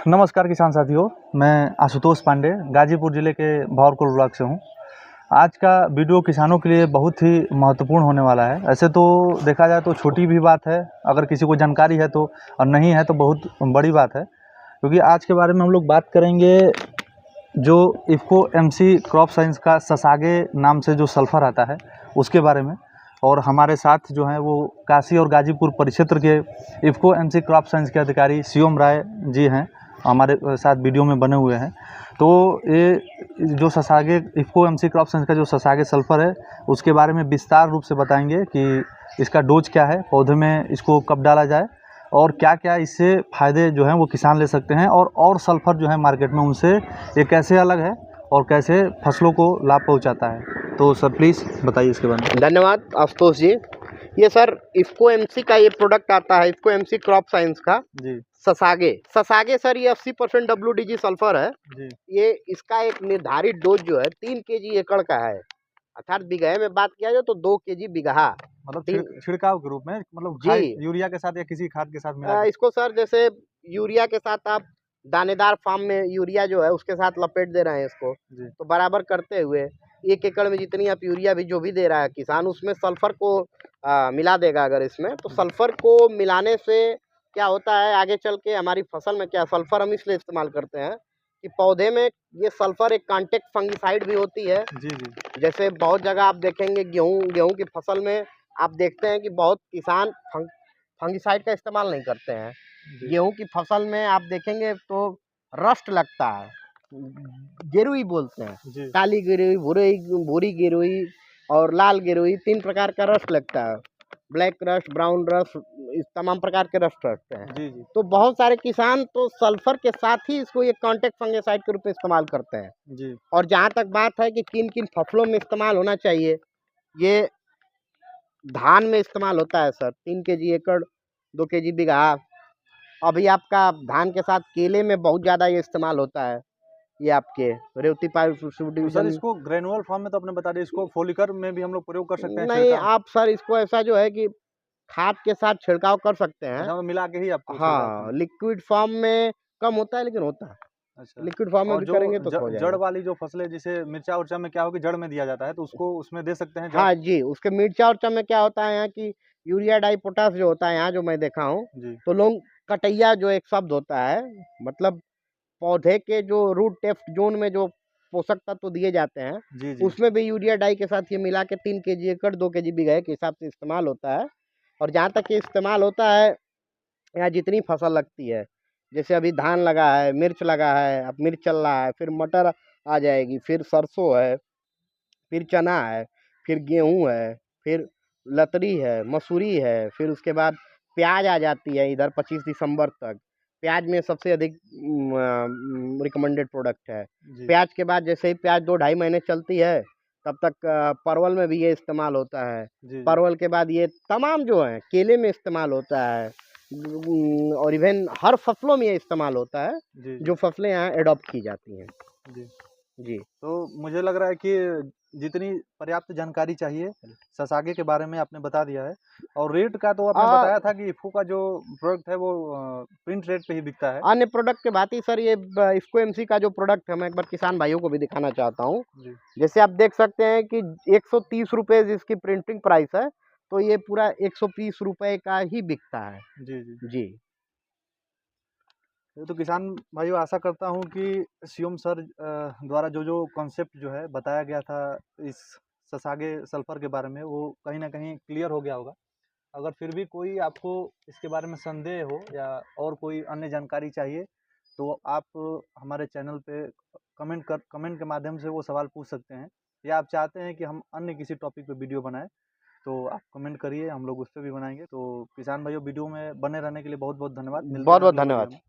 नमस्कार किसान साथियों, मैं आशुतोष पांडे गाजीपुर ज़िले के भौरकुल ब्लॉक से हूँ। आज का वीडियो किसानों के लिए बहुत ही महत्वपूर्ण होने वाला है। ऐसे तो देखा जाए तो छोटी भी बात है, अगर किसी को जानकारी है तो, और नहीं है तो बहुत बड़ी बात है, क्योंकि आज के बारे में हम लोग बात करेंगे जो इफ़को एमसी क्रॉप साइंस का ससागे नाम से जो सल्फ़र आता है उसके बारे में। और हमारे साथ जो हैं वो काशी और गाजीपुर परिक्षेत्र के इफ़को एमसी क्रॉप साइंस के अधिकारी शिवम राय जी हैं, हमारे साथ वीडियो में बने हुए हैं। तो ये जो ससागे इफ़को एमसी क्रॉप साइंस का जो ससागे सल्फ़र है उसके बारे में विस्तार रूप से बताएंगे कि इसका डोज क्या है, पौधे में इसको कब डाला जाए और क्या क्या इससे फ़ायदे जो हैं वो किसान ले सकते हैं, और सल्फ़र जो है मार्केट में उनसे ये कैसे अलग है और कैसे फसलों को लाभ पहुंचाता है। तो सर प्लीज़ बताइए इसके बारे में। धन्यवाद आशुतोष जी। ये सर इफ़को एमसी का ये प्रोडक्ट आता है, इफ़को एमसी क्रॉप साइंस का जी ससागे सर ये 80% WDG सल्फर है। जी ये इसका एक निर्धारित डोज जो है 3 केजी एकड़ का है, अर्थात बीघे में बात किया जाए तो 2 केजी बीघा। मतलब तीन छिड़काव के रूप में, मतलब जी यूरिया के साथ या किसी खाद के साथ मिला इसको सर जैसे यूरिया के साथ आप दानेदार फार्म में यूरिया जो है उसके साथ लपेट दे रहे हैं इसको, जी तो बराबर करते हुए 1 एकड़ में जितनी आप यूरिया भी जो भी दे रहा है किसान उसमें सल्फर को मिला देगा। अगर इसमें तो सल्फर को मिलाने से क्या होता है आगे चल के हमारी फसल में, क्या सल्फर हम इसलिए इस्तेमाल करते हैं कि पौधे में ये सल्फर एक कांटेक्ट फंगिसाइड भी होती है। जी जी जैसे बहुत जगह आप देखेंगे गेहूं की फसल में आप देखते हैं कि बहुत किसान फंगिसाइड का इस्तेमाल नहीं करते हैं। जी गेहूं की फसल में आप देखेंगे तो रस्ट लगता है, गेरुई बोलते हैं, जी काली गेरुई, भूरी गेरुई और लाल गेरुई, 3 प्रकार का रस्ट लगता है। ब्लैक रस्ट, ब्राउन रस्ट, इस तमाम प्रकार के रस्ट लगते हैं। जी जी तो बहुत सारे किसान तो सल्फर के साथ ही इसको एक कांटेक्ट फंगिसाइड के रूप में इस्तेमाल करते हैं। जी और जहाँ तक बात है कि किन किन फसलों में इस्तेमाल होना चाहिए, ये धान में इस्तेमाल होता है सर 3 केजी एकड़ 2 केजी बीघा। अभी आपका धान के साथ केले में बहुत ज़्यादा ये इस्तेमाल होता है, ये आपके रेवती पाइप तो सर डिवीजन। इसको ग्रेनुअल फॉर्म में तो आपने बता दिया, इसको फोलिकर में भी हम लोग प्रयोग कर सकते हैं नहीं, छिड़काव? आप सर इसको ऐसा जो है कि खाद के साथ छिड़काव कर सकते हैं। अच्छा, वो मिला के ही आपको छिड़काव हाँ, करना लिक्विड फॉर्म में कम होता है लेकिन होता है। है। अच्छा, लिक्विड फॉर्म में और भी जो करेंगे तो हो जड़ जाएगा। वाली जो फसलें, जैसे मिर्चा उर्चा में क्या होगी, जड़ में दिया जाता है, तो उसको उसमें दे सकते हैं जड़? हाँ जी, उसके मिर्चा-उर्चा में क्या होता है यहाँ की यूरिया डाई पोटाश जो होता है यहाँ जो मैं देखा हूँ, जी तो लोग कटैया जो एक शब्द होता है, मतलब पौधे के जो रूट टेस्ट जोन में जो पोषक तत्व दिए जाते हैं, जी जी उसमें भी यूरिया डाई के साथ ये मिला के 3 केजी एकड़ 2 केजी बीघे के हिसाब से इस्तेमाल होता है। और जहाँ तक ये इस्तेमाल होता है, यहाँ जितनी फसल लगती है, जैसे अभी धान लगा है, मिर्च लगा है, अब मिर्च चल रहा है, फिर मटर आ जाएगी, फिर सरसों है, फिर चना है, फिर गेहूँ है, फिर लतरी है, मसूरी है, फिर उसके बाद प्याज आ जाती है इधर 25 दिसंबर तक। प्याज में सबसे अधिक रिकमेंडेड प्रोडक्ट है। जी प्याज के बाद जैसे ही प्याज 2 ढाई महीने चलती है, तब तक परवल में भी ये इस्तेमाल होता है। जी जी परवल के बाद ये तमाम जो हैं केले में इस्तेमाल होता है। और इवन हर फसलों में ये इस्तेमाल होता है, जी जी जो फसलें यहाँ एडॉप्ट की जाती हैं। जी जी। तो मुझे लग रहा है कि जितनी पर्याप्त जानकारी चाहिए ससागे के बारे में आपने बता दिया है। और रेट का तो आपने अ, बताया था कि इफ़को का जो प्रोडक्ट है वो प्रिंट रेट पे ही बिकता है। अन्य प्रोडक्ट के भांति सर ये इफ़को एमसी का जो प्रोडक्ट है मैं एक बार किसान भाइयों को भी दिखाना चाहता हूँ। जी जैसे आप देख सकते हैं कि 130 रुपए इसकी प्रिंटिंग प्राइस है, तो ये पूरा 120 रुपए का ही बिकता है। जी जी जी। ये तो किसान भाइयों, आशा करता हूँ कि शिवम सर द्वारा जो जो कॉन्सेप्ट जो है बताया गया था इस ससागे सल्फर के बारे में, वो कहीं ना कहीं क्लियर हो गया होगा। अगर फिर भी कोई आपको इसके बारे में संदेह हो या और कोई अन्य जानकारी चाहिए, तो आप हमारे चैनल पे कमेंट के माध्यम से वो सवाल पूछ सकते हैं, या आप चाहते हैं कि हम अन्य किसी टॉपिक पे वीडियो बनाएं तो आप कमेंट करिए, हम लोग उस पर भी बनाएंगे। तो किसान भाइयों, वीडियो में बने रहने के लिए बहुत बहुत धन्यवाद। मिलते हैं बहुत-बहुत अगले वीडियो धन्यवाद। में।